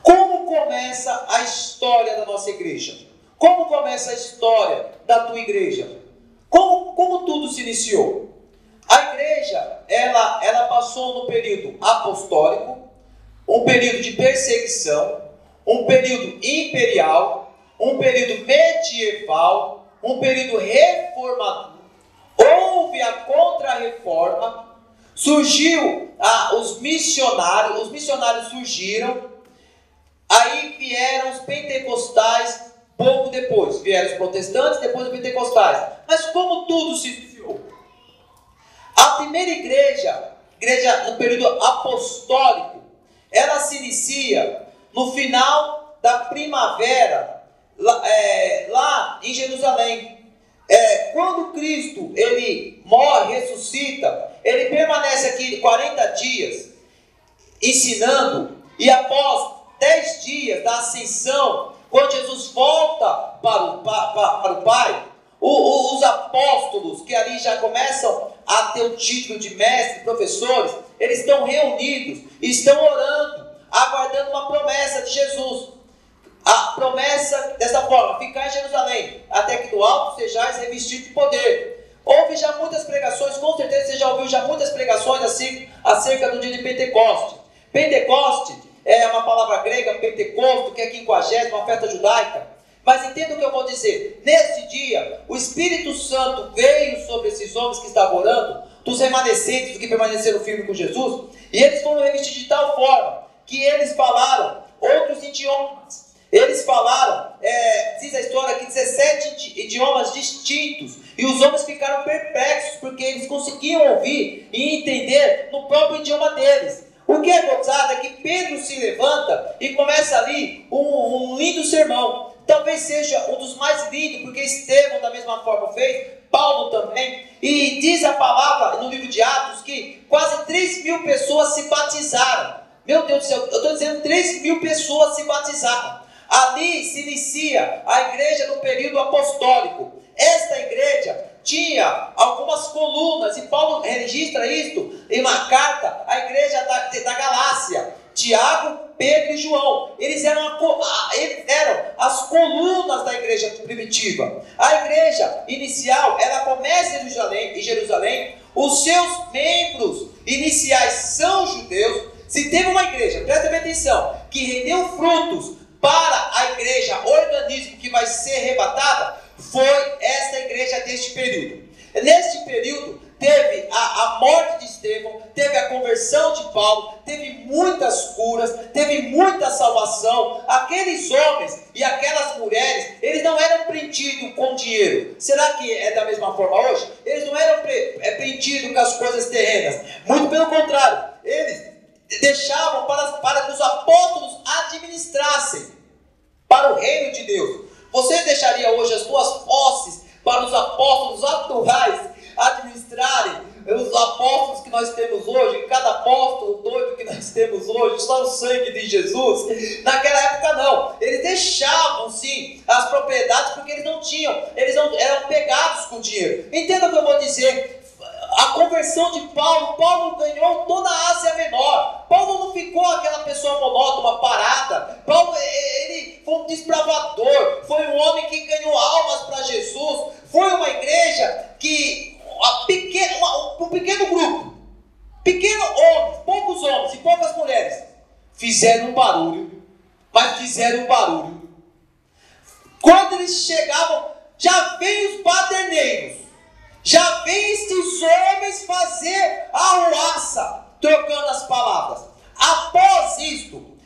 Como começa a história da nossa igreja? Como começa a história da tua igreja? Como tudo se iniciou? A igreja, ela passou no período apostólico, um período de perseguição, um período imperial, um período medieval, um período reformador. Houve a contra-reforma, surgiu os missionários surgiram, aí vieram os pentecostais, pouco depois, vieram os protestantes, depois os pentecostais. Mas como tudo se iniciou? A primeira igreja no período apostólico, ela se inicia no final da primavera, lá em Jerusalém. Quando Cristo, ele morre, ressuscita, ele permanece aqui 40 dias, ensinando, e após 10 dias da ascensão, quando Jesus volta para o Pai, os apóstolos, que ali já começam a ter o título de mestre, professores, eles estão reunidos, estão orando, aguardando uma promessa de Jesus. A promessa dessa forma: ficar em Jerusalém, até que do alto sejais revestido de poder. Houve já muitas pregações, com certeza você já ouviu já muitas pregações acerca do dia de Pentecoste. Pentecoste é uma palavra grega, Pentecosto, que é 50ª, uma festa judaica. Mas entenda o que eu vou dizer. Nesse dia, o Espírito Santo veio sobre esses homens que estavam orando, dos remanescentes, dos que permaneceram firmes com Jesus, e eles foram revestidos de tal forma que eles falaram outros idiomas. Eles falaram, diz a história, que 17 idiomas distintos, e os homens ficaram perplexos, porque eles conseguiam ouvir e entender no próprio idioma deles. O que é gozado é que Pedro se levanta e começa ali um lindo sermão. Talvez seja um dos mais lindos, porque Estevão da mesma forma fez, Paulo também. E diz a palavra no livro de Atos que quase 3.000 pessoas se batizaram. Meu Deus do céu, eu estou dizendo 3.000 pessoas se batizaram. Ali se inicia a igreja no período apostólico. Esta igreja tinha algumas colunas, e Paulo registra isto em uma carta à igreja da Galácia. Tiago, Pedro e João, eles eram as colunas da igreja primitiva. A igreja inicial, ela começa em Jerusalém. Os seus membros iniciais são judeus. Se teve uma igreja, presta bem atenção, que rendeu frutos para a igreja, organismo que vai ser arrebatada, foi esta igreja deste período. Neste período, teve a morte de Estevão, teve a conversão de Paulo, teve muitas curas, teve muita salvação. Aqueles homens e aquelas mulheres, eles não eram prendidos com dinheiro. Será que é da mesma forma hoje? Eles não eram prendidos com as coisas terrenas. Muito pelo contrário, eles deixavam para que os apóstolos administrassem para o reino de Deus. Você deixaria hoje as suas posses para os apóstolos atuais administrarem? Os apóstolos que nós temos hoje, cada apóstolo doido que nós temos hoje, só o sangue de Jesus. Naquela época não, eles deixavam sim as propriedades, porque eles não eram pegados com dinheiro. Entenda o que eu vou dizer. A conversão de Paulo ganhou toda a Ásia Menor. Paulo não ficou aquela pessoa monótona, parada. Paulo, ele foi um desbravador, foi um homem que ganhou almas para Jesus. Foi uma igreja que, um pequeno grupo, poucos homens e poucas mulheres, fizeram um barulho, mas fizeram um barulho. Quando eles chegavam, já veio os baderneiros. Já vem esses homens fazer a arruaça, trocando as palavras. Após isto,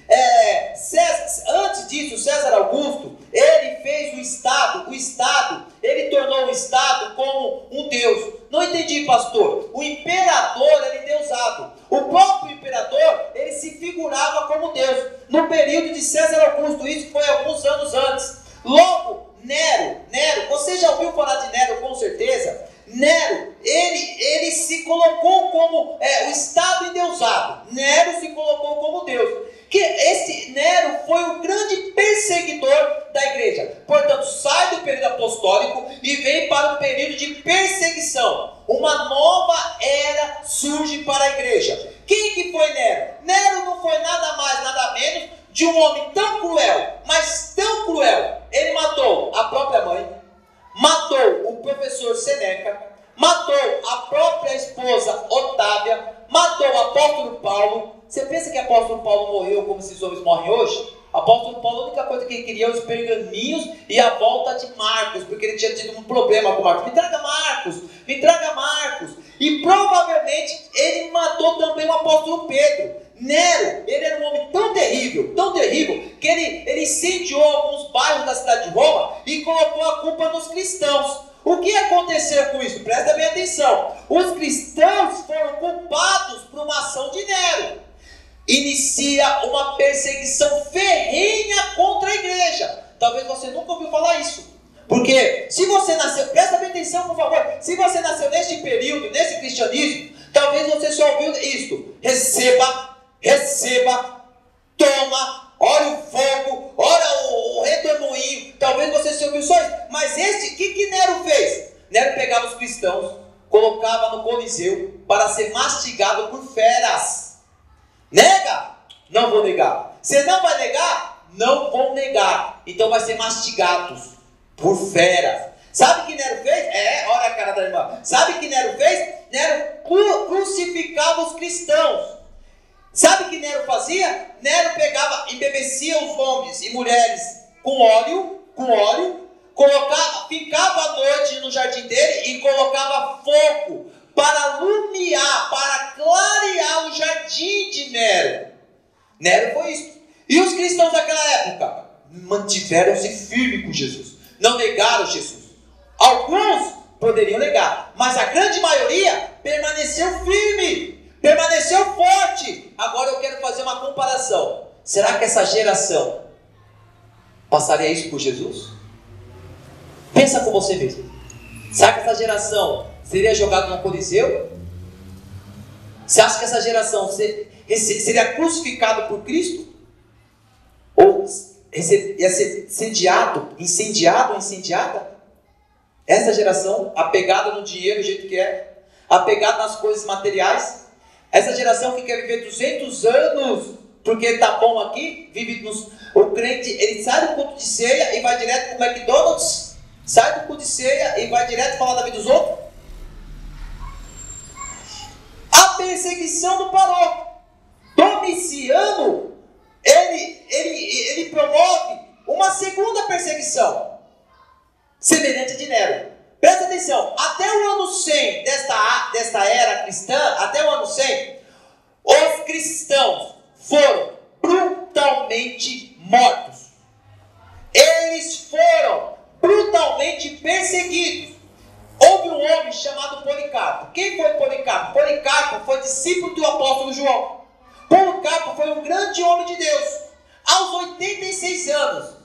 antes disso, César Augusto, ele fez o Estado, ele tornou o Estado como um Deus. Não entendi, pastor. O imperador, ele é deusado. O próprio imperador, ele se figurava como Deus. No período de César Augusto, isso foi alguns anos antes. Logo, Nero, você já ouviu falar de Nero com certeza? Nero, ele se colocou como o Estado endeusado. Nero se colocou como Deus. Que esse Nero foi o grande perseguidor da igreja. Portanto, sai do período apostólico e vem para o período de perseguição. Uma nova era surge para a igreja. Quem que foi Nero? Nero não foi nada mais, nada menos de um homem tão cruel, mas tão cruel. Ele matou a própria mãe, matou o professor Seneca, matou a própria esposa Otávia, matou o apóstolo Paulo. Você pensa que o apóstolo Paulo morreu como esses homens morrem hoje? O apóstolo Paulo, a única coisa que ele queria era os pergaminhos e a volta de Marcos, porque ele tinha tido um problema com Marcos. Me traga Marcos, me traga Marcos. E provavelmente ele matou também o apóstolo Pedro. Nero, ele era um homem tão terrível, que ele incendiou alguns bairros da cidade de Roma e colocou a culpa nos cristãos. O que aconteceu com isso? Presta bem atenção. Os cristãos foram culpados por uma ação de Nero. Inicia uma perseguição ferrenha contra a igreja. Talvez você nunca ouviu falar isso. Porque se você nasceu, presta bem atenção por favor, se você nasceu neste período, nesse cristianismo, talvez você só ouviu isto: receba, toma, ora o fogo, ora o redemoinho. Talvez você se ouviu só isso. Mas o que Nero fez? Nero pegava os cristãos, colocava no Coliseu para ser mastigado por feras. Nega? Não vou negar. Você não vai negar? Não vou negar. Então vai ser mastigados por feras. Sabe o que Nero fez? Olha a cara da irmã. Sabe o que Nero fez? Nero crucificava os cristãos. Sabe o que Nero fazia? Nero pegava, embebecia os homens e mulheres com óleo, colocava, ficava à noite no jardim dele e colocava fogo para iluminar, para clarear o jardim de Nero. Nero foi isso. E os cristãos daquela época mantiveram-se firmes com Jesus. Não negaram Jesus. Alguns poderiam negar, mas a grande maioria permaneceu firme, permaneceu forte. Agora eu quero fazer uma comparação. Será que essa geração passaria isso por Jesus? Pensa com você mesmo. Será que essa geração seria jogada no Coliseu? Você acha que essa geração seria crucificada por Cristo? Ou ia ser incendiada? Essa geração, apegada no dinheiro do jeito que é, apegada nas coisas materiais, essa geração que quer viver 200 anos, porque tá bom aqui, o crente, ele sai do culto de ceia e vai direto para o McDonald's, sai do culto de ceia e vai direto falar da vida dos outros. A perseguição não parou. Domiciano, ele promove uma segunda perseguição, semelhante a de Nero. Presta atenção, até o ano 100 desta era cristã, até o ano 100, os cristãos foram brutalmente mortos. Eles foram brutalmente perseguidos. Houve um homem chamado Policarpo. Quem foi Policarpo? Policarpo foi discípulo do apóstolo João. Policarpo foi um grande homem de Deus. Aos 86 anos,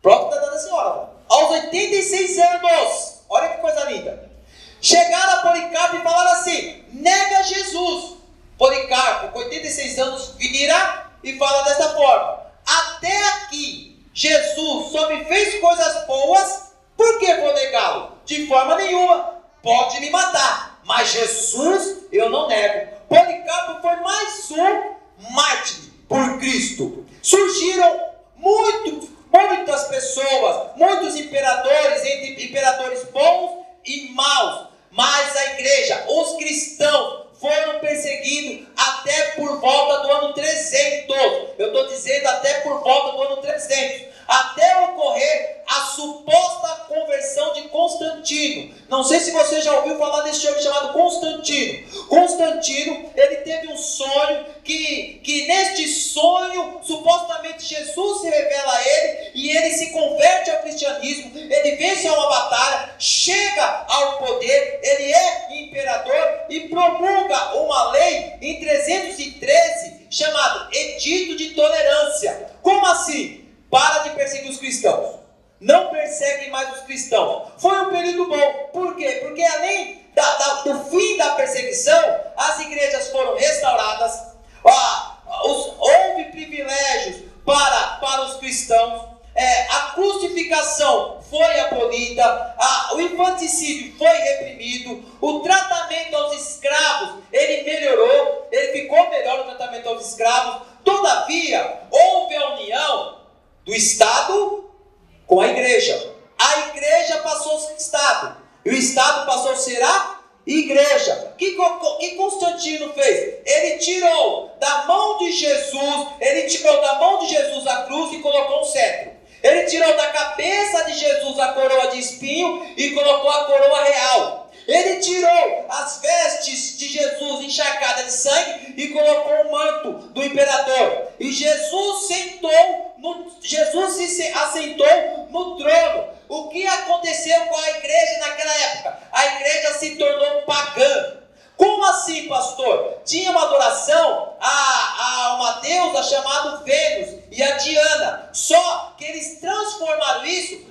próprio da senhora, aos 86 anos, olha que coisa linda, chegaram a Policarpo e falaram assim: nega Jesus. Policarpo, com 86 anos, vira e fala dessa forma: até aqui, Jesus só me fez coisas boas, por que vou negá-lo? De forma nenhuma, pode me matar, mas Jesus eu não nego. Policarpo foi mais um mártir por Cristo. Surgiram muitas pessoas, muitos imperadores, entre imperadores bons e maus, mas a igreja, os cristãos, foram perseguidos até por volta do ano 300. Eu estou dizendo até por volta do ano 300. Até ocorrer a suposta conversão de Constantino. Não sei se você já ouviu falar desse homem chamado Constantino. Constantino, ele teve um sonho que neste sonho, supostamente Jesus se revela a ele e ele se converte ao cristianismo, ele vence uma batalha, chega ao poder, ele é imperador e promulga uma lei em 313 chamado Edito de Tolerância. Como assim? Para de perseguir os cristãos. Não perseguem mais os cristãos. Foi um período bom. Por quê? Porque além do fim da perseguição, as igrejas foram restauradas. Houve privilégios para os cristãos. A crucificação foi abolida, o infanticídio foi reprimido, o tratamento aos escravos, ele melhorou, ele ficou melhor o tratamento aos escravos. Todavia, houve a união do Estado com a igreja. A igreja passou a ser Estado, e o Estado passou a ser a igreja. O que Constantino fez? Ele tirou da mão de Jesus a cruz e colocou um cetro. Ele tirou da cabeça de Jesus a coroa de espinho e colocou a coroa real. Ele tirou as vestes de Jesus encharcadas de sangue e colocou o manto do imperador. E Jesus se assentou no trono. O que aconteceu com a igreja naquela época? A igreja se tornou pagã. Como assim, pastor? Tinha uma adoração a uma deusa chamada Vênus e a Diana. Só que eles transformaram isso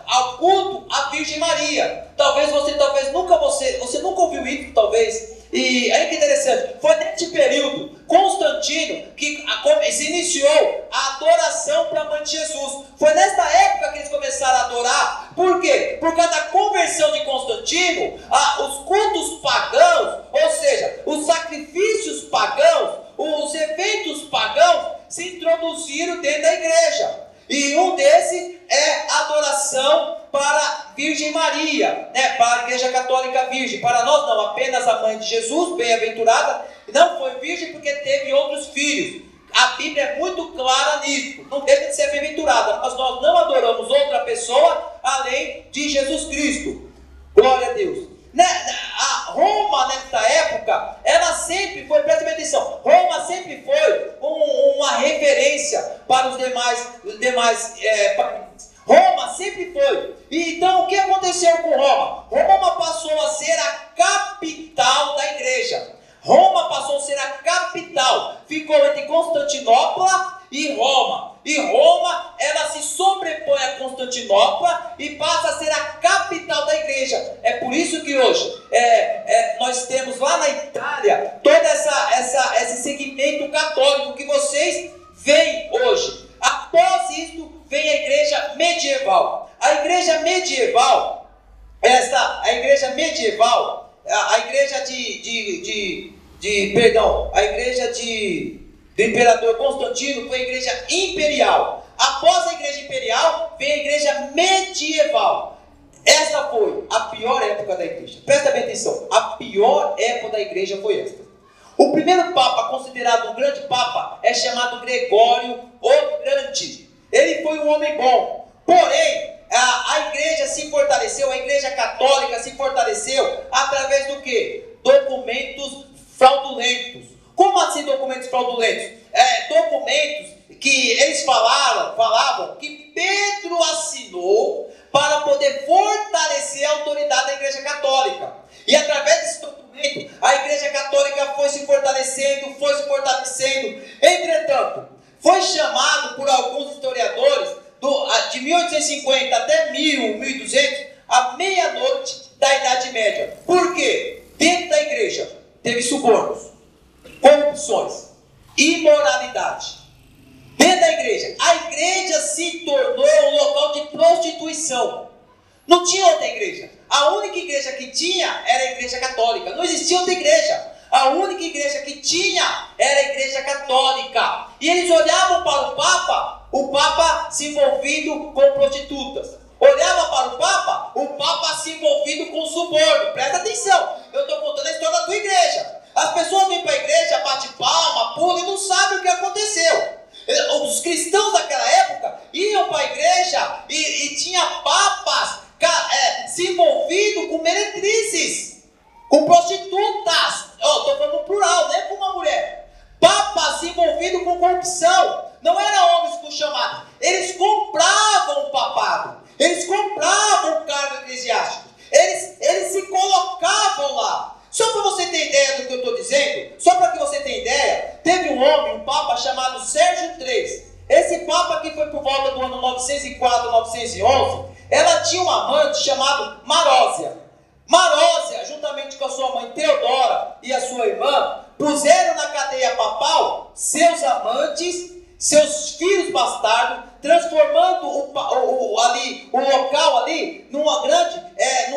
ao culto à Virgem Maria. Talvez você nunca ouviu isso, talvez. E aí que interessante, foi nesse período Constantino que se iniciou a adoração para a mãe de Jesus. Foi nesta época que eles começaram a adorar. Por quê? Por causa da conversão de Constantino, os cultos pagãos, ou seja, os sacrifícios pagãos, os eventos pagãos se introduziram dentro da igreja. E um desses é a adoração para a Virgem Maria, para a Igreja Católica Virgem. Para nós não, apenas a mãe de Jesus, bem-aventurada, não foi virgem porque teve outros filhos. A Bíblia é muito clara nisso, não deixa de ser bem-aventurada, mas nós não adoramos outra pessoa além de Jesus Cristo. Glória a Deus. A Roma, nessa época, ela sempre foi, presta atenção, Roma sempre foi uma referência para os demais países. Roma sempre foi. E então, o que aconteceu com Roma? Roma passou a ser a capital da igreja. Roma passou a ser a capital. Ficou entre Constantinopla e Roma. E Roma, ela se sobrepõe a Constantinopla e passa a ser a capital da igreja. É por isso que hoje nós temos lá na Itália todo esse segmento católico que vocês veem hoje. Após isso, vem a igreja medieval. A igreja medieval, a igreja do imperador Constantino foi a igreja imperial. Após a igreja imperial, vem a igreja medieval. Essa foi a pior época da igreja. Presta bem atenção. A pior época da igreja foi esta. O primeiro papa, considerado um grande papa, é chamado Gregório o Grande. Ele foi um homem bom. Porém, a igreja se fortaleceu, a igreja católica se fortaleceu através do quê? Documentos fraudulentos. Como assim documentos fraudulentos? Documentos que eles falavam que Pedro assinou para poder fortalecer a autoridade da igreja católica. E através desse documento, a igreja católica foi se fortalecendo. Entretanto, foi chamado por alguns historiadores, de 1850 até 1200, a meia-noite da Idade Média. Por quê? Dentro da igreja teve subornos, corrupções, imoralidade. Dentro da igreja, a igreja se tornou um local de prostituição. Não tinha outra igreja. A única igreja que tinha era a igreja católica. Não existia outra igreja. A única igreja que tinha era a igreja católica. E eles olhavam para o Papa se envolvido com prostitutas. Olhava para o Papa se envolvido com suborno. Presta atenção, eu estou contando a história da tua igreja. As pessoas vêm para a igreja, bate palma, pula e não sabem o que aconteceu. Os cristãos daquela época iam para a igreja e tinha papas se envolvido com meretrizes, com prostitutas. Estou falando no plural, não é com uma mulher. Papas se envolvido com corrupção. Não eram homens com chamados. Eles compravam o papado. Eles compravam o cargo eclesiástico. Eles se colocavam lá. Só para você ter ideia do que eu estou dizendo, só para que você tenha ideia, teve um homem, um papa chamado Sérgio III. Esse papa que foi por volta do ano 904, 911, ela tinha um amante chamado Marósia. Marósia, juntamente com a sua mãe Teodora e a sua irmã, puseram na cadeia papal seus amantes seus filhos bastardos, transformando o local ali num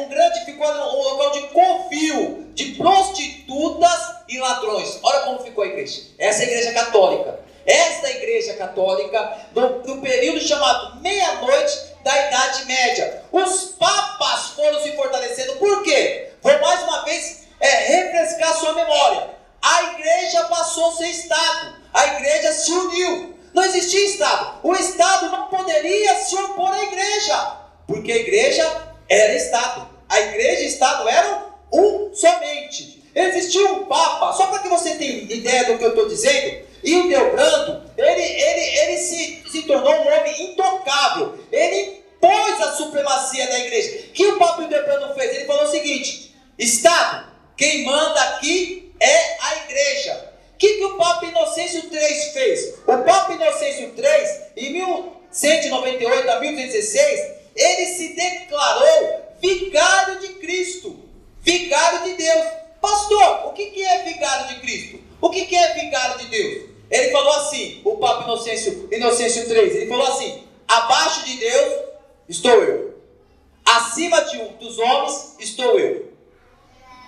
grande ficou um local de confio, de prostitutas e ladrões. Olha como ficou a igreja. Essa é a igreja católica. Esta igreja católica, no período chamado meia-noite da Idade Média. Os papas foram se fortalecendo. Por quê? Vou mais uma vez refrescar sua memória. A igreja passou a ser Estado. A igreja se uniu. Não existia Estado. O Estado não poderia se opor à igreja, porque a igreja era Estado. A igreja e o Estado eram um somente. Existia um Papa, só para que você tenha ideia do que eu estou dizendo, e o Hildebrando, ele se tornou um homem intocável. Ele impôs a supremacia da igreja. O que o Papa Hildebrando fez? Ele falou o seguinte: Estado, quem manda aqui é a igreja. O que o Papa Inocêncio III fez? O Papa Inocêncio III, em 1198 a 1216, ele se declarou vigário de Cristo, vigário de Deus. Pastor, o que é vigário de Cristo? O que é vigário de Deus? Ele falou assim, o Papa Inocêncio III, ele falou assim: abaixo de Deus estou eu, acima dos homens estou eu.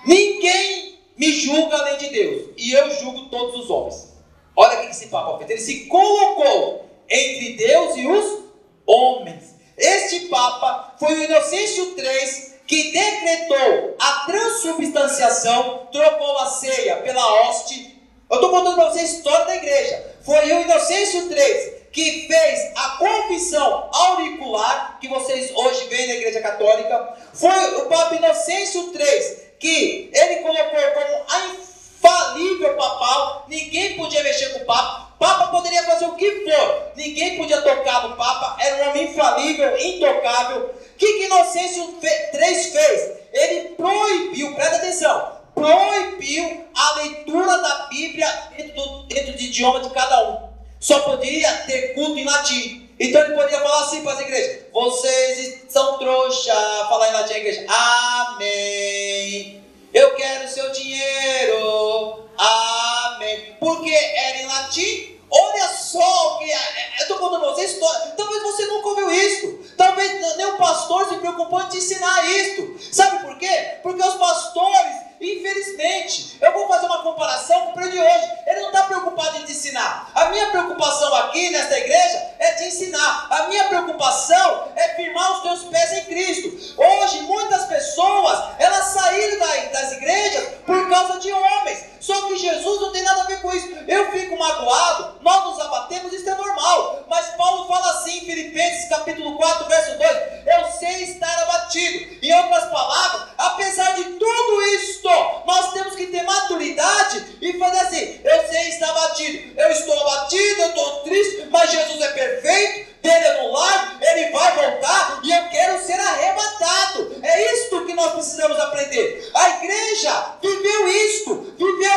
Ninguém me julga além de Deus, e eu julgo todos os homens. Olha o que esse Papa fez. Ele se colocou entre Deus e os homens. Este Papa foi o Inocêncio III, que decretou a transubstanciação, trocou a ceia pela hoste. Eu estou contando para vocês a história da igreja. Foi o Inocêncio III que fez a confissão auricular, que vocês hoje veem na igreja católica. Foi o Papa Inocêncio III que ele colocou como a infalível papal. Ninguém podia mexer com o Papa. O Papa poderia fazer o que for, ninguém podia tocar no Papa. Era um homem infalível, intocável. O que Inocêncio III fez? Ele proibiu, presta atenção, proibiu a leitura da Bíblia dentro do idioma de cada um. Só podia ter culto em latim. Então ele podia falar assim para as igrejas: vocês são trouxa. Falar em latim a igreja: amém. Eu quero seu dinheiro. Amém. Porque era em latim. Olha só o que eu estou contando para vocês. Talvez você nunca ouviu isso. Talvez nem o pastor se preocupou em te ensinar isto. Sabe por quê? Porque os pastores, infelizmente, eu vou fazer uma comparação com o prédio de hoje. Ele não está preocupado em te ensinar. A minha preocupação aqui nesta igreja é te ensinar. A minha preocupação é firmar os teus pés em Cristo. Hoje, muitas pessoas, elas saíram das igrejas por causa de homens. Só que Jesus não tem nada a ver com isso. Eu fico magoado, nós nos abatemos, isso é normal. Mas Paulo fala assim em Filipenses capítulo 4, verso 2: eu sei estar abatido. Em outras palavras, apesar de tudo isto, nós temos que ter maturidade e fazer assim: eu sei estar abatido, eu estou abatido, eu estou triste, mas Jesus é perfeito, dele eu não largo, ele vai voltar e eu quero ser arrebatado. É isto que nós precisamos aprender. A igreja viveu isto, viveu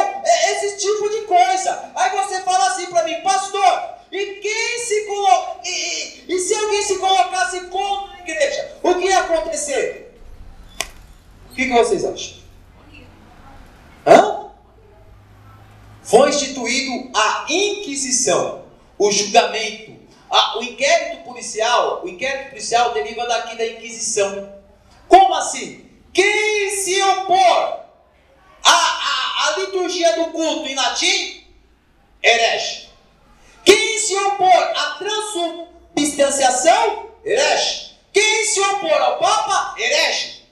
esse tipo de coisa. Aí você fala assim para mim: pastor, e se alguém se colocasse contra a igreja, o que ia acontecer? O que vocês acham? Foi instituído a Inquisição, o julgamento, o inquérito policial. O inquérito policial deriva daqui da Inquisição. Como assim? Quem se opor à liturgia do culto em latim, herege. Quem se opor à transubstanciação, herege. Quem se opor ao Papa, herege.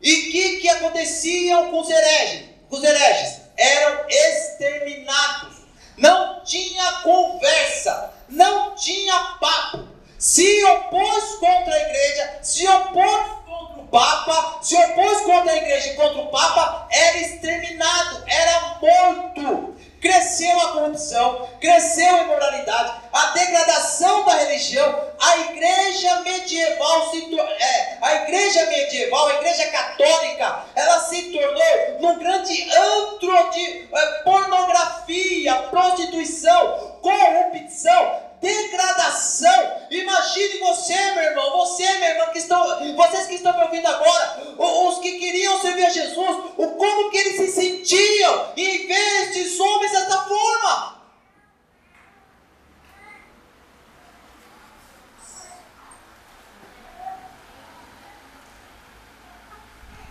E o que acontecia com os hereges? Os hereges eram exterminados. Não tinha conversa, não tinha papo. Se opôs contra a igreja, se opôs contra o Papa, se opôs contra a igreja e contra o Papa, era exterminado, era morto. Cresceu a corrupção, cresceu a imoralidade, a degradação da religião. A igreja medieval, a igreja católica, ela se tornou num grande antro de pornografia, prostituição, corrupção, degradação. Imagine você, meu irmão, minha irmã, vocês que estão me ouvindo agora, os que queriam servir a Jesus, como que eles se sentiam em ver estes homens dessa forma.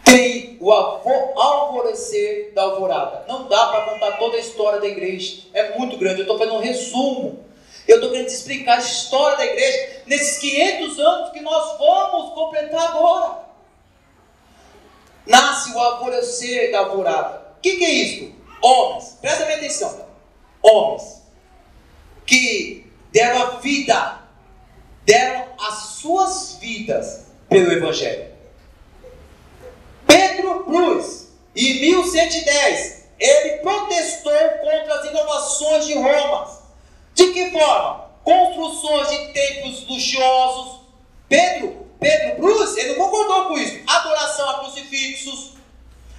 tem o alvorecer da alvorada. Não dá para contar toda a história da igreja. É muito grande. Eu estou fazendo um resumo. Eu estou querendo te explicar a história da igreja nesses 500 anos que nós vamos completar agora. Nasce o alvorecer da alvorada. O que é isso? Homens, presta bem atenção. Homens que deram a vida, deram as suas vidas pelo Evangelho. Pedro Brus, em 1110, ele protestou contra as inovações de Roma. De que forma? Construções de templos luxuosos. Pedro Brus, ele não concordou com isso. Adoração a crucifixos,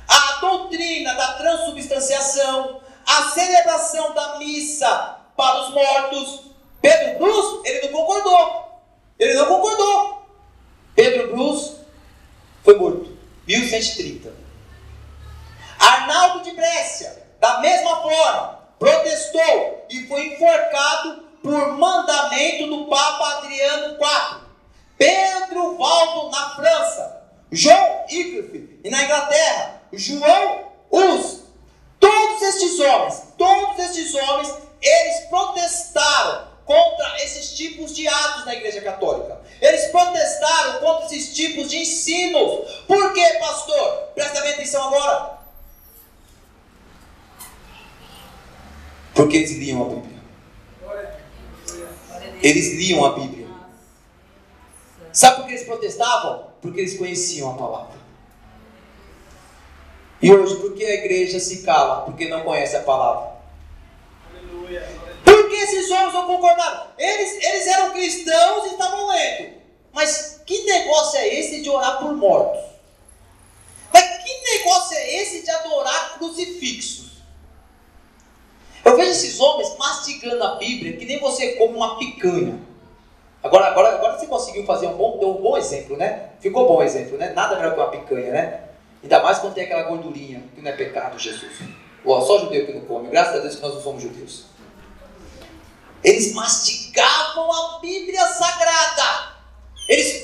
a doutrina da transubstanciação, a celebração da missa para os mortos. Pedro Brus, ele não concordou. Pedro Brus foi morto, 1130. Arnaldo de Brescia, da mesma forma, protestou e foi enforcado por mandamento do Papa Adriano IV. Pedro Valdo na França, John Wycliffe na Inglaterra, João Hus, todos estes homens, eles protestaram contra esses tipos de atos na Igreja Católica. Eles protestaram contra esses tipos de ensinos. Por quê, pastor? Presta bem atenção agora. Porque eles liam a Bíblia. Eles liam a Bíblia. Sabe por que eles protestavam? Porque eles conheciam a palavra. E hoje, por que a igreja se cala? Porque não conhece a palavra. Por que esses homens não concordaram? Eles eram cristãos e estavam lendo. Mas que negócio é esse de orar por mortos? Mas que negócio é esse de adorar crucifixos? Eu vejo esses homens mastigando a Bíblia que nem você come uma picanha. Agora você conseguiu fazer deu um bom exemplo, né? Ficou bom exemplo, né? Nada melhor que uma picanha, né? Ainda mais quando tem aquela gordurinha, que não é pecado, Jesus. Só judeu que não come, graças a Deus que nós não somos judeus. Eles mastigavam a Bíblia Sagrada. Eles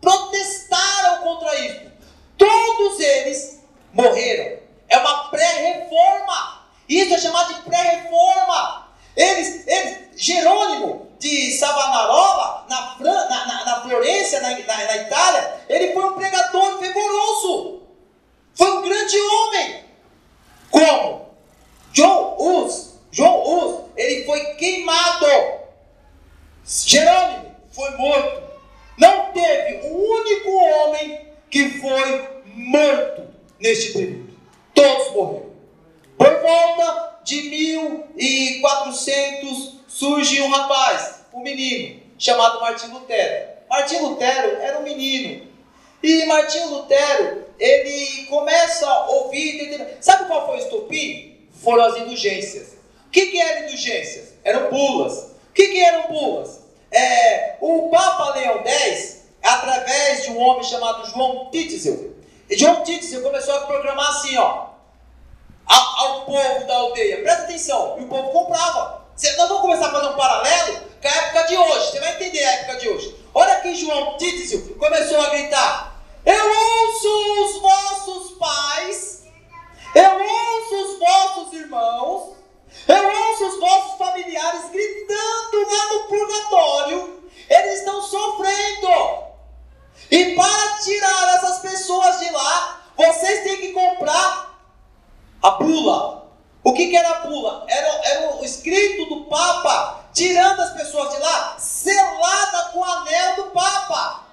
protestaram contra isso. Todos eles morreram. É uma pré-reforma. Isso é chamado de pré-reforma. Jerônimo de Savonarola, na Florença, na Itália, ele foi um pregador fervoroso. Foi um grande homem. Como? John Hus, ele foi queimado. Jerônimo foi morto. Não teve um único homem que foi morto neste período. Todos morreram. Por volta de 1400 surge um rapaz, um menino, chamado Martinho Lutero. Martinho Lutero era um menino. E Martinho Lutero, ele começa a ouvir. Sabe qual foi o estopim? Foram as indulgências. O que eram indulgências? Eram bulas. O que eram bulas? O Papa Leão X, através de um homem chamado João Tetzel, começou a programar assim, ao povo da aldeia. Presta atenção. E o povo comprava. Nós vamos começar a fazer um paralelo com a época de hoje. Você vai entender a época de hoje. Olha aqui João Tetzel começou a gritar: eu ouço os vossos pais, eu ouço os vossos irmãos, eu ouço os vossos familiares gritando lá no purgatório. Eles estão sofrendo. E para tirar essas pessoas de lá, vocês têm que comprar a bula. O que era a bula? Era o escrito do Papa, tirando as pessoas de lá, selada com o anel do Papa.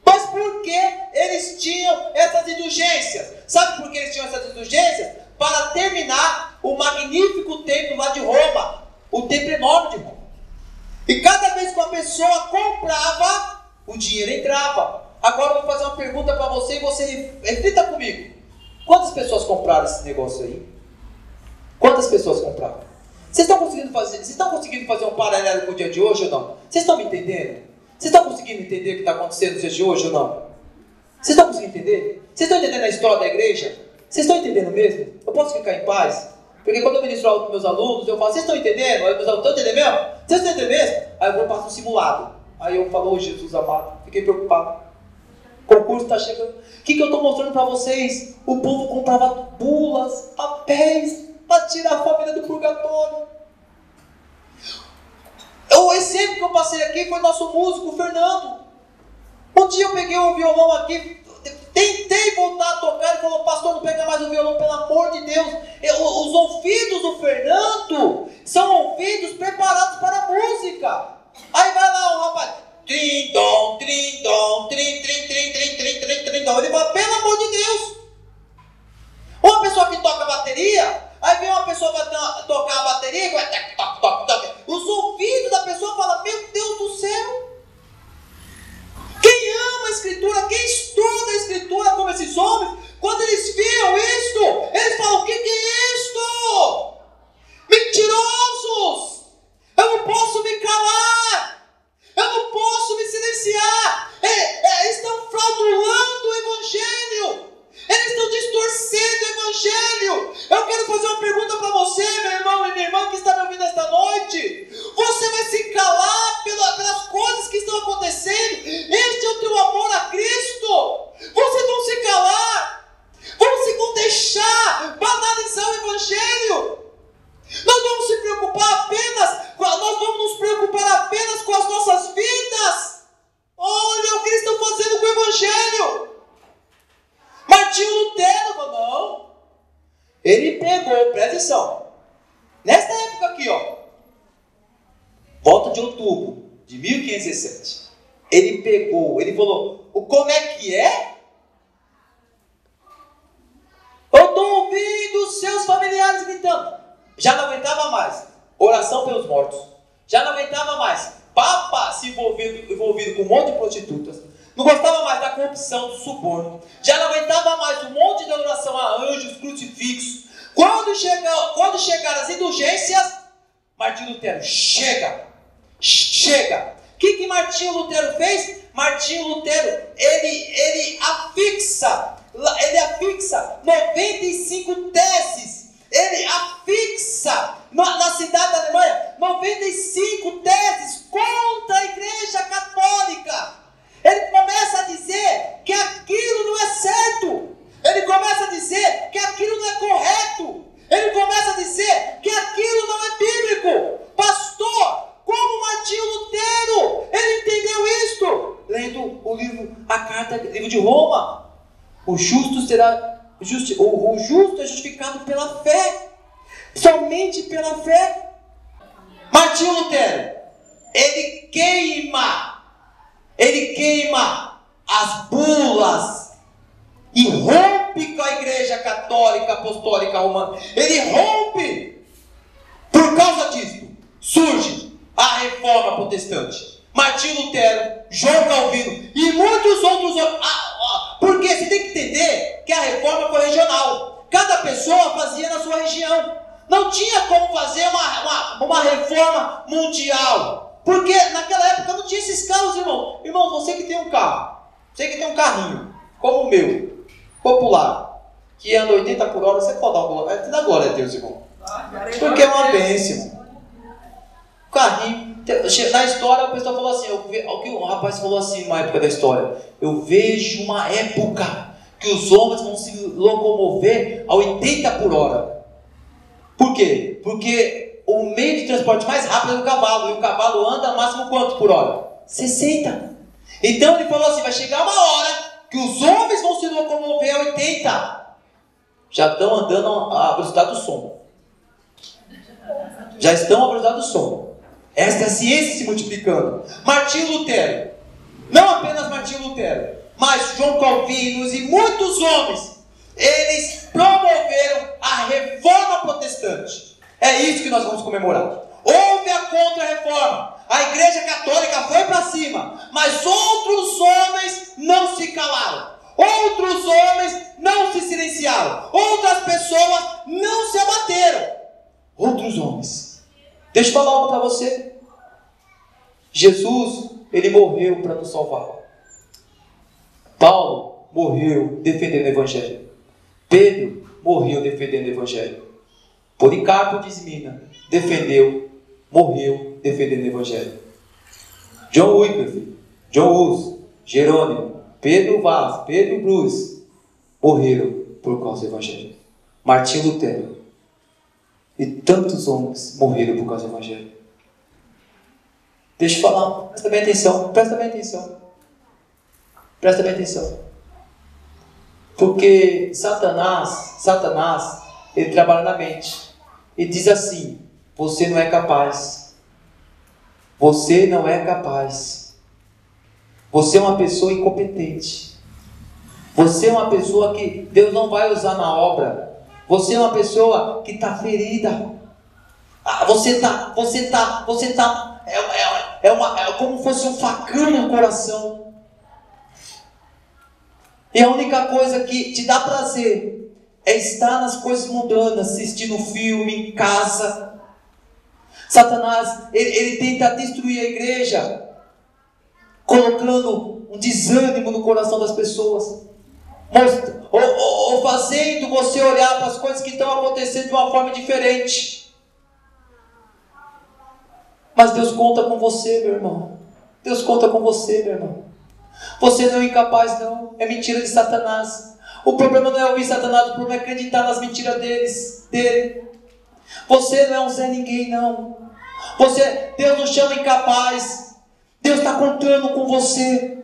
Mas por que eles tinham essas indulgências? Sabe por que eles tinham essas indulgências? Para terminar o magnífico templo lá de Roma, o templo enorme de Roma. E cada vez que uma pessoa comprava, o dinheiro entrava. Agora eu vou fazer uma pergunta para você e você reflita comigo. Quantas pessoas compraram esse negócio aí? Quantas pessoas compraram? Vocês estão conseguindo fazer um paralelo com o dia de hoje ou não? Vocês estão me entendendo? Vocês estão conseguindo entender o que está acontecendo nos dias de hoje ou não? Vocês estão conseguindo entender? Vocês estão entendendo a história da igreja? Vocês estão entendendo mesmo? Eu posso ficar em paz? Porque quando eu ministro aula com meus alunos, eu falo: vocês estão entendendo? Aí meus alunos: estão entendendo mesmo? Vocês estão entendendo mesmo? Aí eu vou passar um simulado. Aí eu falo: ô Jesus amado, fiquei preocupado. O concurso está chegando. O que eu estou mostrando para vocês? O povo comprava bulas, papéis, para tirar a família do purgatório. O exemplo que eu passei aqui foi nosso músico, o Fernando. Um dia eu peguei um violão aqui, tentei voltar a tocar, ele falou: pastor, não pega mais o violão, pelo amor de Deus. Os ouvidos do Fernando são ouvidos preparados para a música. Aí vai lá o rapaz, trim, dom, trim, dom, trim, trim, trim, trim, trim, trim, trim, dom. Ele fala: pelo amor de Deus. Uma pessoa que toca bateria, aí vem uma pessoa para tocar a bateria, vai toc, toc, toc. Os ouvidos da pessoa falam: meu Deus do céu. Quem ama a Escritura, quem estuda a Escritura como esses homens, quando eles viam isto, eles falam: o que é isto? Mentirosos! Eu não posso me calar! Eu não posso me silenciar! Estão fraudulando o Evangelho! Eles estão distorcendo o Evangelho! Eu quero fazer uma pergunta para você, meu irmão e minha irmã que está me ouvindo esta noite. Você vai se calar pelas coisas que estão acontecendo? Este é o teu amor a Cristo! Vocês vão se calar! Vão deixar banalizar o Evangelho! Nós vamos se preocupar apenas, nós vamos nos preocupar apenas com as nossas vidas. Olha o que eles estão fazendo com o Evangelho. Martinho Lutero falou: não. Ele pegou, presta atenção, nesta época aqui, ó, volta de outubro de 1517, ele pegou, ele falou: como é que é? Eu estou ouvindo seus familiares gritando. Já não aguentava mais oração pelos mortos. Já não aguentava mais papa se envolvido com um monte de prostitutas. Não gostava mais da corrupção, do suborno. Já não aguentava mais um monte de adoração a anjos, crucifixos. Quando chegaram as indulgências, Martinho Lutero: chega! O que Martinho Lutero fez? Martinho Lutero, ele afixa 95 teses. Ele afixa na cidade da Alemanha 95 teses contra a Igreja Católica. Ele começa a dizer que aquilo não é certo. Ele começa a dizer que aquilo não é correto. Ele começa a dizer que aquilo não é bíblico. Pastor, como Martinho Lutero, ele entendeu isto? Lendo o livro de Roma. O justo é justificado pela fé. Somente pela fé. Martinho Lutero, ele queima as bulas e rompe com a Igreja Católica Apostólica Romana. Ele rompe. Por causa disso surge a Reforma Protestante. Martinho Lutero, João Calvino e muitos outros. Porque você tem que entender que a reforma foi regional. Cada pessoa fazia na sua região. Não tinha como fazer uma reforma mundial. Porque naquela época não tinha esses carros, irmão. Irmão, você que tem um carro, você que tem um carrinho, como o meu, popular, que anda 80 por hora, você pode dar glória a Deus, irmão. Porque é uma bênção. O carrinho, na história, o pessoal falou assim, o rapaz falou assim, numa época da história: eu vejo uma época que os homens vão se locomover a 80 por hora. Por quê? Porque o meio de transporte mais rápido é o cavalo, e o cavalo anda no máximo quanto por hora? 60. Então ele falou assim: vai chegar uma hora que os homens vão se locomover a 80. Já estão andando à velocidade do som. Já estão à velocidade do som. Esta é a ciência se multiplicando. Martinho Lutero, não apenas Martinho Lutero, mas João Calvino e muitos homens, eles promoveram a Reforma Protestante. É isso que nós vamos comemorar. Houve a Contra-Reforma. A Igreja Católica foi para cima, mas outros homens não se calaram. Outros homens não se silenciaram. Outras pessoas não se abateram. Outros homens. Deixa eu falar algo para você. Jesus, ele morreu para nos salvar. Paulo morreu defendendo o Evangelho. Pedro morreu defendendo o Evangelho. Policarpo de Esmina defendeu, morreu defendendo o Evangelho. John Wycliffe, John Hus, Jerônimo, Pedro Vaz, Pedro Brus morreram por causa do Evangelho. Martinho Lutero e tantos homens morreram por causa do Evangelho. Deixa eu falar, presta bem atenção, presta bem atenção. Presta bem atenção. Porque Satanás, ele trabalha na mente. E diz assim: você não é capaz. Você não é capaz. Você é uma pessoa incompetente. Você é uma pessoa que Deus não vai usar na obra. Você é uma pessoa que está ferida. Você tá é como se fosse um facão no coração. E a única coisa que te dá prazer é estar nas coisas mundanas, assistindo filme, em casa. Satanás, ele tenta destruir a igreja, colocando um desânimo no coração das pessoas. Ou fazendo você olhar para as coisas que estão acontecendo de uma forma diferente. Mas Deus conta com você, meu irmão. Deus conta com você, meu irmão. Você não é incapaz, não. É mentira de Satanás. O problema não é ouvir Satanás, o problema é acreditar nas mentiras dele. Você não é um Zé Ninguém, não. Deus não chama incapaz. Deus está contando com você.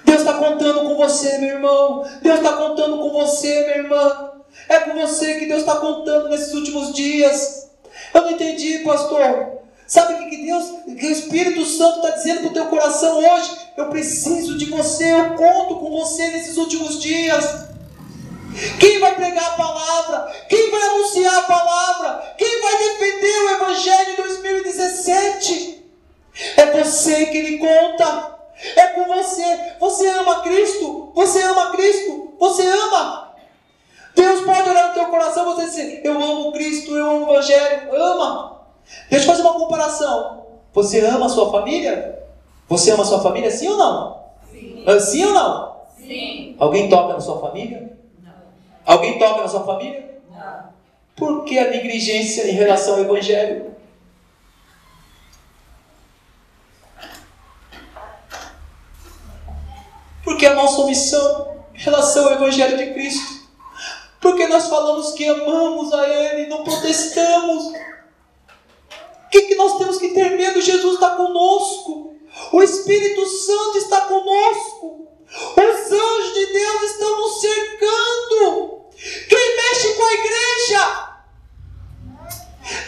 Deus está contando com você, meu irmão. Deus está contando com você, minha irmã. É com você que Deus está contando nesses últimos dias. Eu não entendi, pastor. Sabe o que o Espírito Santo está dizendo para o teu coração hoje? Eu preciso de você, eu conto com você nesses últimos dias. Quem vai pregar a palavra? Quem vai anunciar a palavra? Quem vai defender o Evangelho em 2017? É você que Ele conta. É com você. Você ama Cristo? Você ama Cristo? Você ama? Deus pode olhar no teu coração e você dizer: eu amo Cristo, eu amo o Evangelho. Ama. Deixa eu fazer uma comparação. Você ama a sua família? Você ama a sua família, sim ou não? Sim. Sim ou não? Sim. Alguém toca na sua família? Não. Alguém toca na sua família? Não. Por que a negligência em relação ao Evangelho? Porque a nossa omissão em relação ao Evangelho de Cristo? Porque nós falamos que amamos a Ele e não protestamos. O que nós temos que ter medo? Jesus está conosco. O Espírito Santo está conosco. Os anjos de Deus estão nos cercando. Quem mexe com a igreja?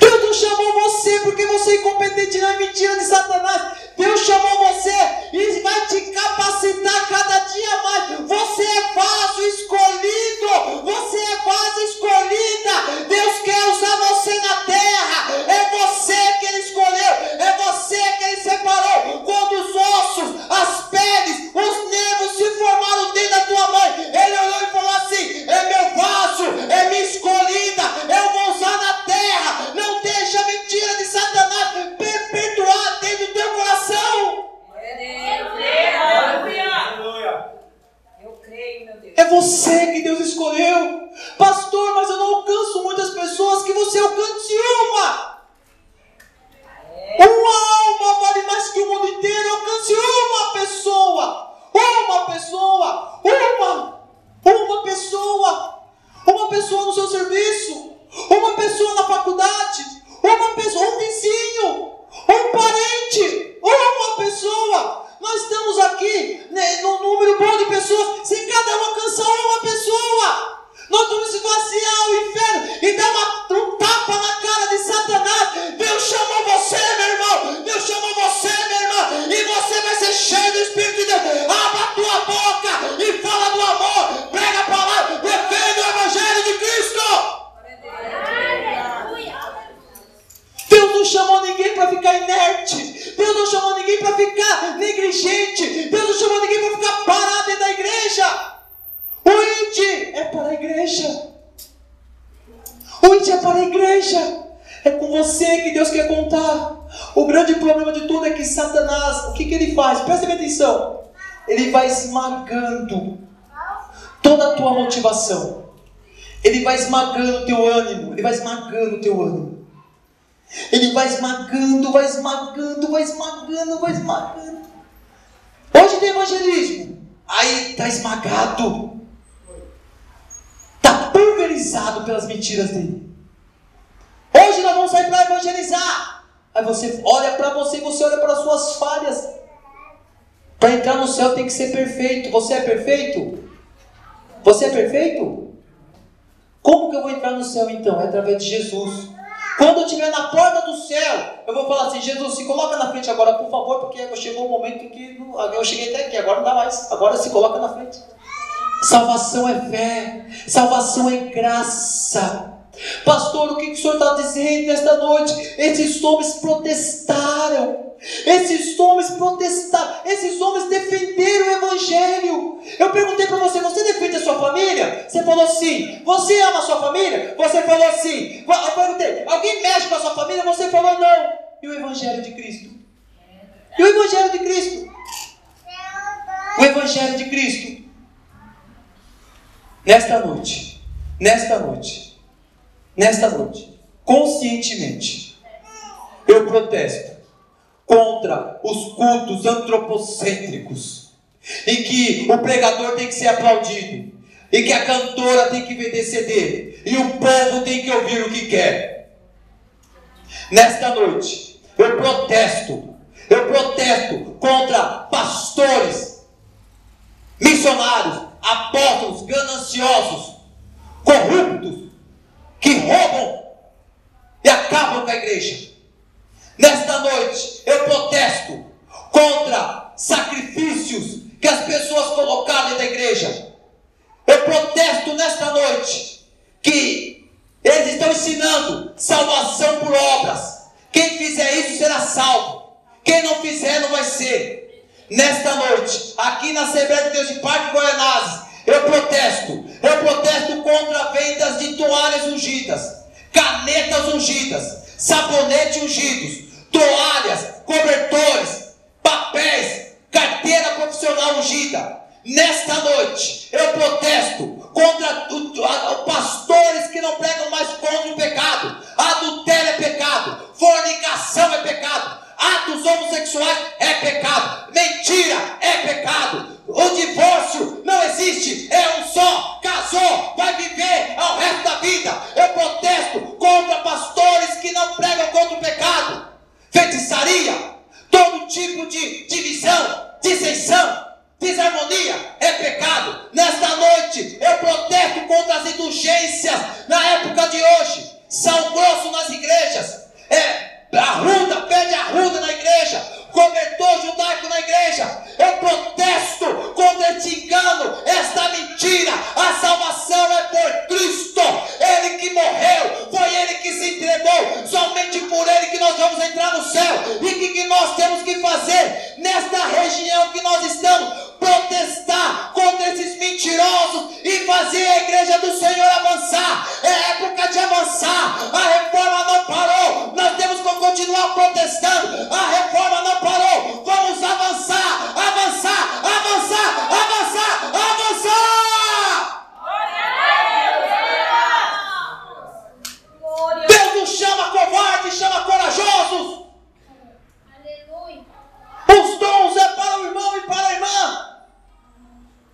Deus não chamou você porque você é incompetente, não é mentira de Satanás. Deus chamou você e vai te capacitar cada dia mais. Você é vaso escolhido. Você é vaso escolhida. Deus quer usar você na terra. É você que Ele escolheu. É você que Ele separou. Quando os ossos, as peles, os nervos se formaram dentro da tua mãe, Ele olhou e falou assim: é meu vaso, é minha escolhida. Eu vou usar na terra. Não deixa a mentira de Satanás perpetuar dentro do teu coração. É você que Deus escolheu. Pastor, mas eu não alcanço muitas pessoas. Que você alcance uma. Uma alma vale mais que o mundo inteiro. Alcance uma pessoa. Uma pessoa. Uma pessoa. Uma pessoa no seu serviço. Uma pessoa na faculdade. Uma pessoa, um vizinho. Um parente. Uma pessoa. Nós estamos aqui, né, num número bom de pessoas. Se cada um alcançar uma pessoa, nós vamos esvaziar o inferno e dar um tapa na cara de Satanás. Deus chamou você, meu irmão. Deus chamou você, minha irmã. E você vai ser cheio do Espírito de Deus. Abra a tua boca e fala do amor. Prega a palavra. Defenda o Evangelho de Cristo. Deus não chamou ninguém para ficar inerte. Deus não chamou ninguém para ficar negligente. Deus não chamou ninguém para ficar parado dentro da igreja. O ID é para a igreja. O ID é para a igreja. É com você que Deus quer contar. O grande problema de tudo é que Satanás, o que ele faz? Presta bem atenção. Ele vai esmagando toda a tua motivação. Ele vai esmagando o teu ânimo. Ele vai esmagando o teu ânimo. Ele vai esmagando, vai esmagando, vai esmagando, vai esmagando. Hoje tem evangelismo. aí está esmagado, está pulverizado pelas mentiras dele. Hoje nós vamos sair para evangelizar. Aí você olha para você e você olha para as suas falhas. Para entrar no céu tem que ser perfeito. Você é perfeito? Você é perfeito? Como que eu vou entrar no céu então? É através de Jesus. Quando eu estiver na porta do céu, eu vou falar assim: Jesus, se coloca na frente agora, por favor, porque chegou um momento que eu cheguei até aqui, agora não dá mais. Agora se coloca na frente. Salvação é fé, salvação é graça. Pastor, o que o senhor está dizendo nesta noite? Esses homens protestaram. Esses homens defenderam o Evangelho. Eu perguntei para você: você defende a sua família? Você falou sim. Você ama a sua família? Você falou sim. Eu perguntei: alguém mexe com a sua família? Você falou não. E o Evangelho de Cristo? E o Evangelho de Cristo? O Evangelho de Cristo. Nesta noite, conscientemente, eu protesto contra os cultos antropocêntricos, em que o pregador tem que ser aplaudido, e que a cantora tem que vender CD, e o povo tem que ouvir o que quer. Nesta noite, eu protesto contra pastores, missionários, apóstolos gananciosos, corruptos, que roubam e acabam com a igreja. Nesta noite eu protesto contra sacrifícios que as pessoas colocaram dentro da igreja. Eu protesto nesta noite que eles estão ensinando salvação por obras. Quem fizer isso será salvo, quem não fizer não vai ser. Nesta noite, aqui na Assembleia de Deus de Parque Goianazes, eu protesto contra vendas de toalhas ungidas, canetas ungidas, sabonete ungidos, toalhas, cobertores, papéis, carteira profissional ungida. Nesta noite, eu protesto contra pastores que não pregam mais contra o pecado. Adultério é pecado, fornicação é pecado, atos homossexuais é pecado, mentira é pecado, o divórcio não existe, é um só, casou, vai viver ao resto da vida. Eu protesto contra pastores que não pregam contra o pecado, feitiçaria, todo tipo de divisão, dissensão, desarmonia é pecado. Nesta noite eu protesto contra as indulgências na época de hoje, sal grosso nas igrejas, arruda, pede arruda na igreja, cobertor judaico na igreja. Eu protesto contra esse engano, esta mentira. A salvação é por Cristo, Ele que morreu, foi Ele que se entregou, somente por Ele que nós vamos entrar no céu. E o que nós temos que fazer nesta região que nós estamos? Protestar contra esses mentirosos e fazer a igreja do Senhor avançar. É época de avançar. A reforma não parou, nós temos que continuar protestando. A reforma não parou, vamos avançar, avançar, avançar, avançar, avançar. Deus não chama covardes, chama corajosos. Os dons é para o irmão e para a irmã.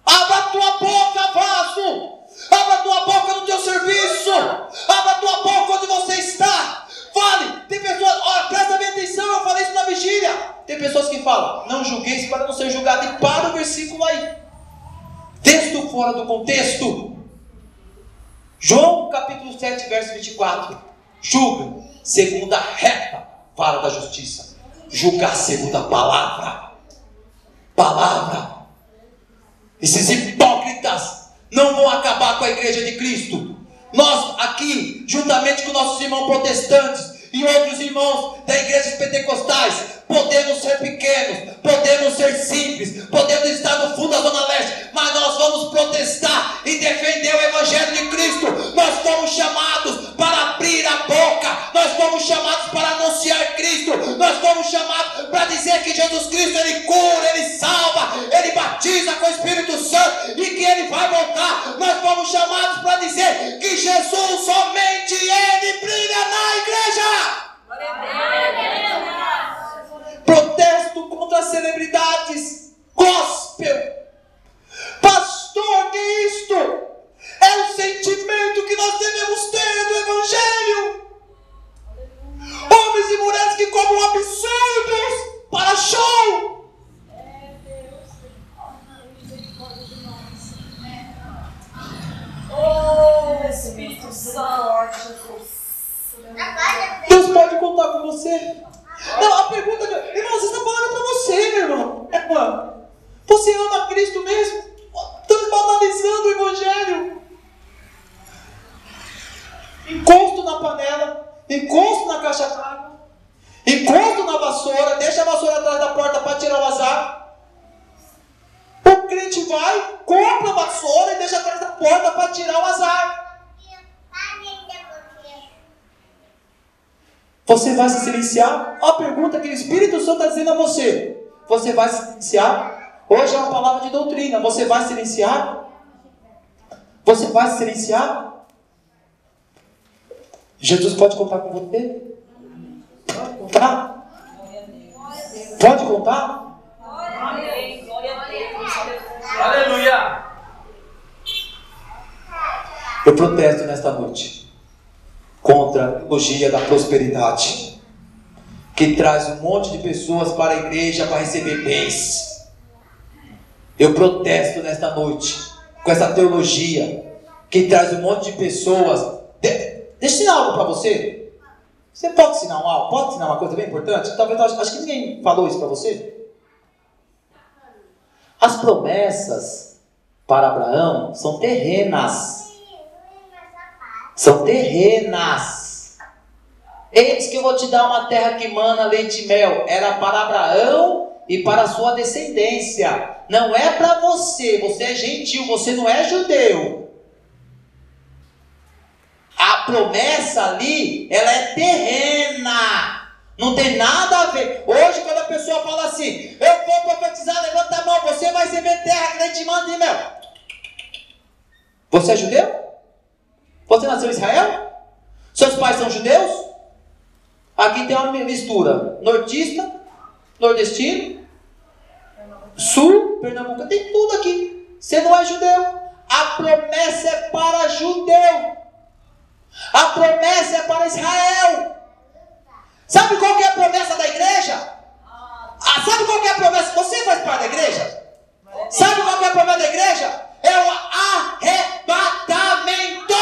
Abra a tua boca, vaso. Abra a tua boca no teu serviço. Abra a tua boca onde você está. Fale. Tem pessoas, olha, presta bem atenção, eu falei isso na vigília. Tem pessoas que falam: não julgueis para não ser julgado. E para o versículo aí. Texto fora do contexto. João capítulo 7, verso 24. Julga segundo a reta vara da justiça. Julgar segundo a palavra. Esses hipócritas não vão acabar com a igreja de Cristo. Nós aqui, juntamente com nossos irmãos protestantes e outros irmãos da igrejas pentecostais, podemos ser pequenos, podemos ser simples, podemos estar no fundo da Zona Leste, mas nós vamos protestar e defender o Evangelho de Cristo. Nós fomos chamados para abrir a boca, nós fomos chamados para anunciar Cristo, nós fomos chamados para dizer que Jesus Cristo, Ele cura, Ele salva, Ele batiza com o Espírito Santo e que Ele vai voltar. Nós fomos chamados para dizer que Jesus, somente Ele brilha na igreja. Protesto contra as celebridades gospel, Deus pode contar com você. Não, a pergunta de... Irmão, você está falando para você, meu irmão. Irmã, você ama Cristo mesmo? Estamos banalizando o Evangelho. Encosto na panela, encosto na caixa d'água, encosto na vassoura, deixa a vassoura atrás da porta para tirar o azar. O crente vai, compra a vassoura e deixa atrás da porta para tirar o azar. Você vai se silenciar? A pergunta que o Espírito Santo está dizendo a você: você vai se silenciar? Hoje é uma palavra de doutrina. Você vai se silenciar? Você vai se silenciar? Jesus pode contar com você? Pode contar? Pode contar? Aleluia! Eu protesto nesta noite contra a teologia da prosperidade, que traz um monte de pessoas para a igreja para receber bens. Eu protesto nesta noite com essa teologia que traz um monte de pessoas. Deixa eu ensinar algo para você. Você pode ensinar algo? Pode ensinar uma coisa bem importante? Talvez, acho que ninguém falou isso para você. As promessas para Abraão são terrenas. São terrenas. Eis que eu vou te dar uma terra que mana leite e mel. Era para Abraão e para a sua descendência. Não é para você. Você é gentil, você não é judeu. A promessa ali, ela é terrena. Não tem nada a ver. Hoje, quando a pessoa fala assim: eu vou profetizar, levanta a mão, você vai receber terra que leite, manda e mel. Você é judeu? Você nasceu em Israel? Seus pais são judeus? Aqui tem uma mistura: nortista, nordestino, sul, Pernambuco, tem tudo aqui. Você não é judeu. A promessa é para judeu. A promessa é para Israel. Sabe qual que é a promessa da igreja? Sabe qual que é a promessa? Você faz parte da igreja? Sabe qual que é a promessa da igreja? É o arrebatamento.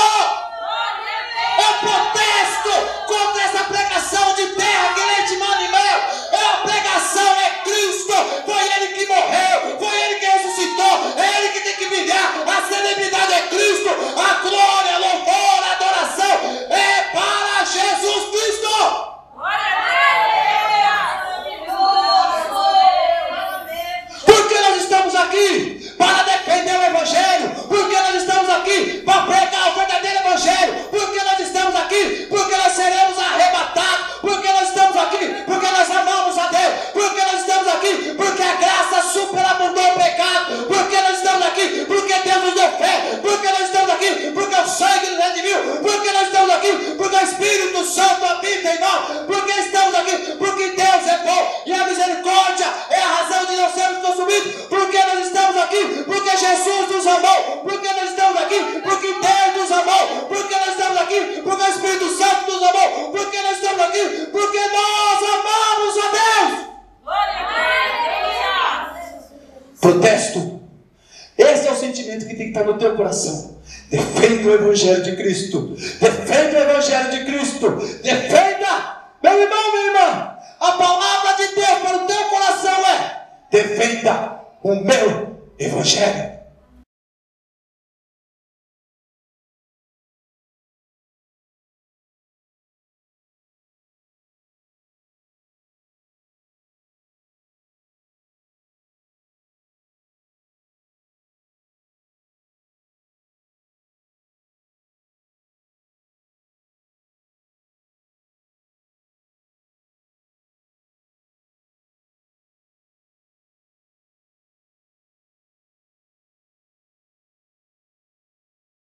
Eu protesto contra essa pregação de terra que leite, mano e mel. A pregação é Cristo. Foi Ele que morreu, foi Ele que ressuscitou, é Ele que tem que brilhar. A celebridade é Cristo. A glória, louvor, a adoração é para Jesus Cristo. Porque nós estamos aqui para defender o Evangelho. Porque nós estamos aqui para pregar o verdadeiro Evangelho. Porque nós estamos aqui porque nós seremos arrebatados. Porque nós estamos aqui porque nós amamos a Deus. Porque nós estamos aqui porque a graça superabundou o pecado. Porque nós estamos aqui porque Deus nos deu fé. Porque nós estamos aqui porque o sangue nos redimiu. Porque nós estamos aqui porque o Espírito Santo habita em nós. Porque estamos aqui porque Deus é bom e a misericórdia é a razão de nós sermos consumidos. Porque nós estamos aqui porque Jesus nos amou. Porque nós estamos aqui porque Deus nos amou. Porque nós estamos aqui porque o Espírito Santo nos amou. Porque nós estamos aqui porque nós amamos a Deus. Protesto. Esse é o sentimento que tem que estar no teu coração. Defenda o Evangelho de Cristo. Defenda o Evangelho de Cristo. Defenda. Meu irmão, minha irmã, a palavra de Deus para o teu coração é: defenda o meu Evangelho.